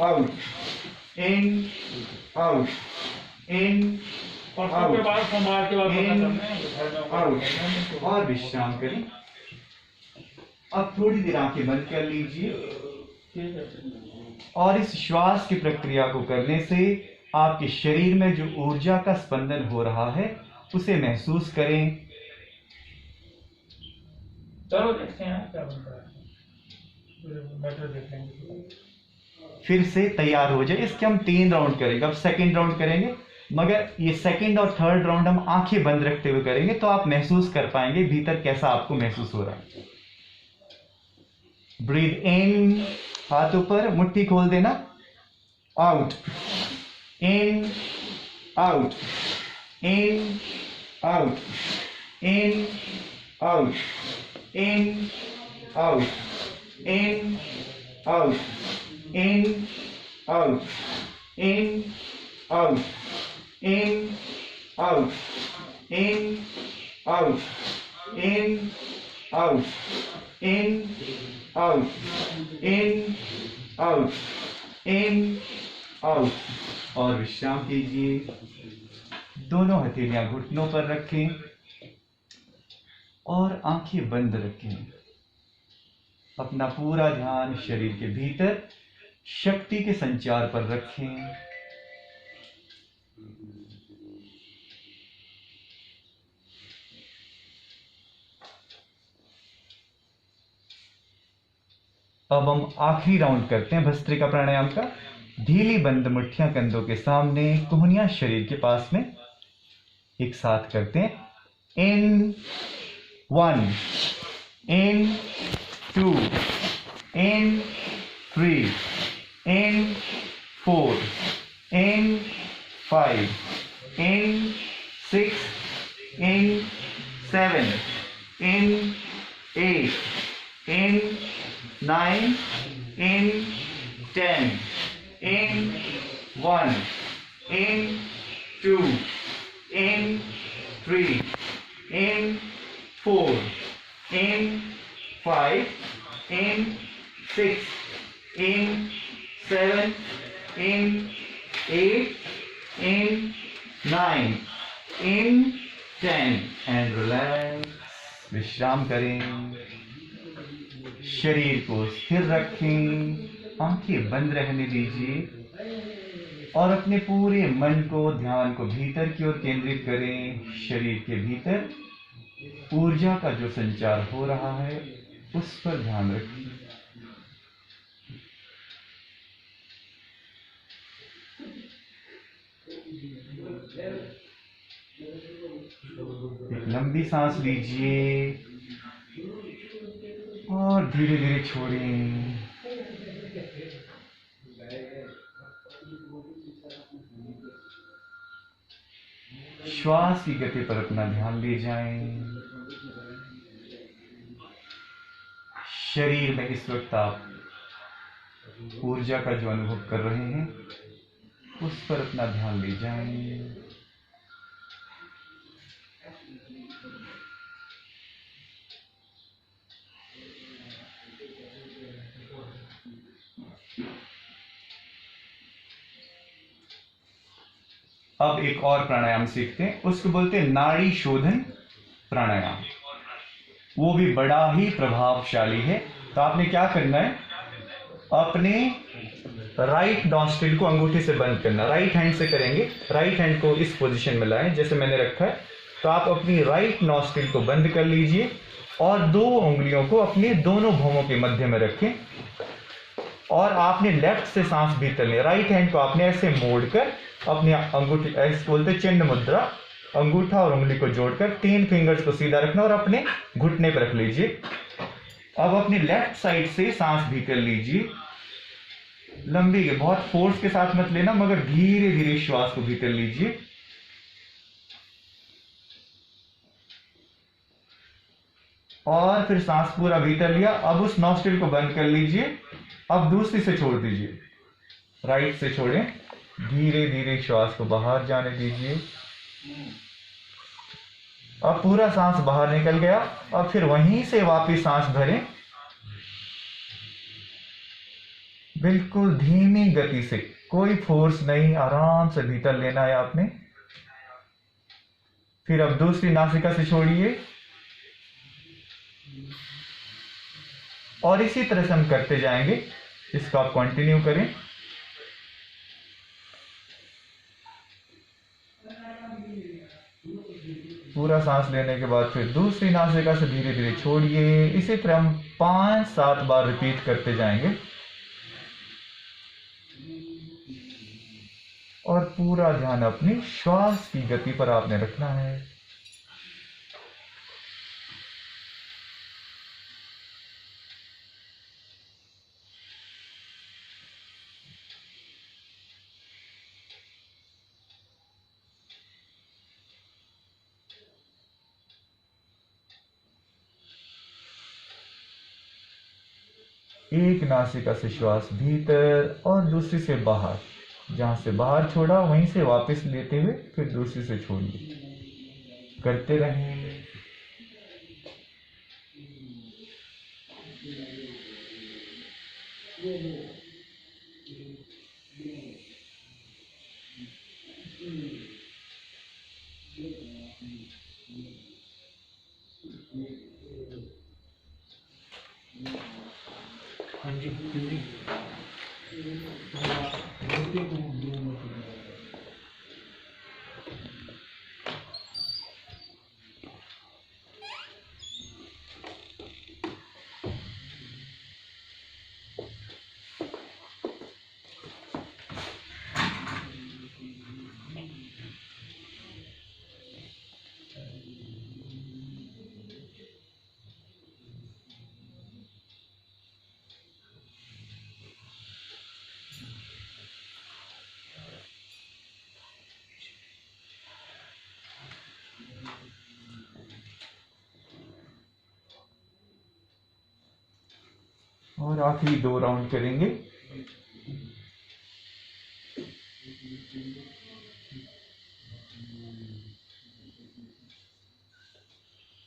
Out, इन, out, इन, out, इन, out. और विश्राम करें। अब थोड़ी देर आंखें बंद कर लीजिए और इस श्वास की प्रक्रिया को करने से आपके शरीर में जो ऊर्जा का स्पंदन हो रहा है उसे महसूस करें। चलो देखते हैं क्या बनता है, बेटर देखेंगे। फिर से तैयार हो जाए। इसके हम 3 राउंड करेंगे। अब सेकंड राउंड करेंगे, मगर ये सेकंड और थर्ड राउंड हम आंखें बंद रखते हुए करेंगे, तो आप महसूस कर पाएंगे भीतर कैसा आपको महसूस हो रहा है। ब्रीथ इन, हाथ ऊपर, मुट्ठी खोल देना। आउट, इन, आउट, इन, आउट, इन, आउट, इन, आउट, इन, आउट, इन, आउट, इन, आउट, इन, आउट, इन, आउट, इन, आउट, इन, आउट, इन, आउट, इन, आउट। और विश्राम कीजिए। दोनों हथेलियां घुटनों पर रखें और आंखें बंद रखें। अपना पूरा ध्यान शरीर के भीतर शक्ति के संचार पर रखें। अब हम आखिरी राउंड करते हैं भस्त्रिका प्राणायाम का। ढीली बंद मुट्ठियां कंधों के सामने, कोहनियां शरीर के पास में, एक साथ करते हैं। इन 1, इन 2, इन 3, इन 4, इन 5, इन 6, इन 7, इन 8, इन 9, in 10, in 1, in 2, in 3, in 4, in 5, in 6, in 7, in 8, in 9, in 10 and relax। विश्राम करें। शरीर को स्थिर रखें, आंखें बंद रहने दीजिए और अपने पूरे मन को, ध्यान को भीतर की ओर केंद्रित करें। शरीर के भीतर ऊर्जा का जो संचार हो रहा है उस पर ध्यान रखें। एक लंबी सांस लीजिए और धीरे धीरे छोड़ें। श्वास की गति पर अपना ध्यान ले जाएं। शरीर में इस वक्त आप ऊर्जा का जो अनुभव कर रहे हैं उस पर अपना ध्यान ले जाएं। अब एक और प्राणायाम सीखते हैं, उसको बोलते हैं नाड़ी शोधन प्राणायाम। वो भी बड़ा ही प्रभावशाली है। तो आपने क्या करना है, अपने राइट नॉस्ट्रिल को अंगूठे से बंद करना। राइट हैंड से करेंगे। राइट हैंड को इस पोजीशन में लाएं जैसे मैंने रखा है। तो आप अपनी राइट नॉस्ट्रिल को बंद कर लीजिए और 2 उंगलियों को अपने दोनों भौहों के मध्य में रखें और आपने लेफ्ट से सांस भीतर ले। राइट हैंड को आपने ऐसे मोड़कर अपने अंगूठी, ऐसे बोलते चिन्ह मुद्रा, अंगूठा और उंगली को जोड़कर 3 फिंगर्स को सीधा रखना और अपने घुटने पर रख लीजिए। अब अपने लेफ्ट साइड से सांस भीतर लीजिए। लंबी, बहुत फोर्स के साथ मत लेना, मगर धीरे धीरे श्वास को भीतर लीजिए। और फिर सांस पूरा भीतर लिया। अब उस नॉस्ट्रिल को बंद कर लीजिए। अब दूसरी से छोड़ दीजिए। राइट से छोड़ें। धीरे धीरे श्वास को बाहर जाने दीजिए। अब पूरा सांस बाहर निकल गया। अब फिर वहीं से वापस सांस भरें बिल्कुल धीमी गति से, कोई फोर्स नहीं, आराम से भीतर लेना है आपने। फिर अब दूसरी नासिका से छोड़िए और इसी तरह से हम करते जाएंगे। इसको आप कंटिन्यू करें। पूरा सांस लेने के बाद फिर दूसरी नासिका से धीरे धीरे छोड़िए। इसी तरह हम 5-7 बार रिपीट करते जाएंगे और पूरा ध्यान अपनी श्वास की गति पर आपने रखना है। एक नासिका से श्वास भीतर और दूसरी से बाहर, जहां से बाहर छोड़ा वहीं से वापस लेते हुए फिर दूसरी से छोड़िए। करते रहें। हाँ जी हिंदी। और आखिरी 2 राउंड करेंगे।